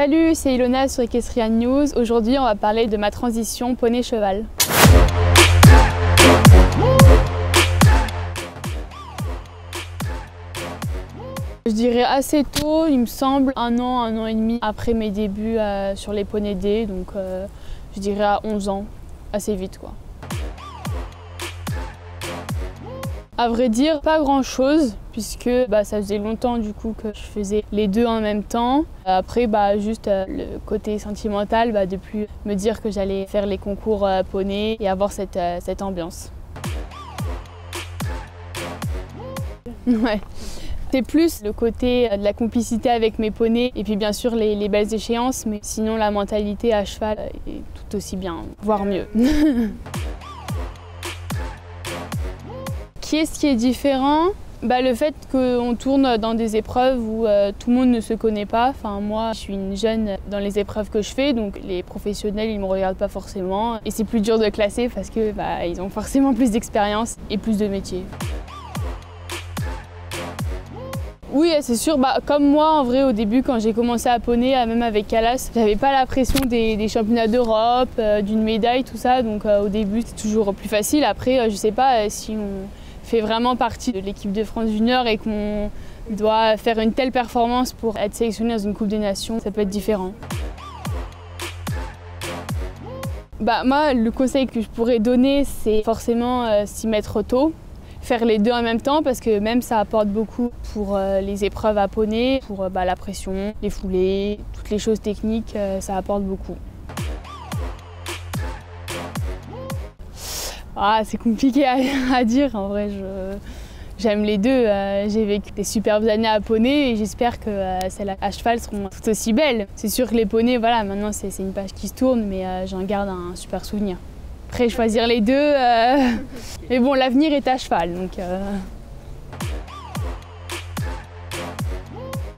Salut, c'est Ilona sur Equestrian News. Aujourd'hui, on va parler de ma transition poney-cheval. Je dirais assez tôt, il me semble, un an et demi après mes débuts sur les poneys D, donc je dirais à 11 ans, assez vite quoi. À vrai dire, pas grand chose, puisque ça faisait longtemps du coup que je faisais les deux en même temps. Après, juste le côté sentimental, de plus me dire que j'allais faire les concours poney et avoir cette ambiance. Ouais. C'est plus le côté de la complicité avec mes poneys et puis bien sûr les belles échéances, mais sinon la mentalité à cheval est tout aussi bien, voire mieux. Qu'est-ce qui est différent? Le fait qu'on tourne dans des épreuves où tout le monde ne se connaît pas. Enfin, moi, je suis une jeune dans les épreuves que je fais, donc les professionnels, ils ne me regardent pas forcément. Et c'est plus dur de classer parce que ils ont forcément plus d'expérience et plus de métier. Oui, c'est sûr. Comme moi, en vrai, au début, quand j'ai commencé à poney, même avec Calas, j'avais pas la pression des championnats d'Europe, d'une médaille, tout ça. Donc au début, c'est toujours plus facile. Après, je sais pas si on fait vraiment partie de l'équipe de France junior et qu'on doit faire une telle performance pour être sélectionné dans une Coupe des Nations, ça peut être différent. Moi, le conseil que je pourrais donner, c'est forcément s'y mettre tôt. Faire les deux en même temps parce que même ça apporte beaucoup pour les épreuves à poney, pour la pression, les foulées, toutes les choses techniques, ça apporte beaucoup. C'est compliqué à dire, en vrai, j'aime les deux. J'ai vécu des superbes années à poney et j'espère que celles à cheval seront tout aussi belles. C'est sûr que les poneys, maintenant c'est une page qui se tourne, mais j'en garde un super souvenir. Après, choisir les deux, mais bon, l'avenir est à cheval, donc...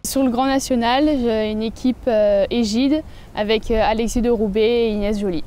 Sur le Grand National, j'ai une équipe égide avec Alexis de Roubaix et Inès Joly.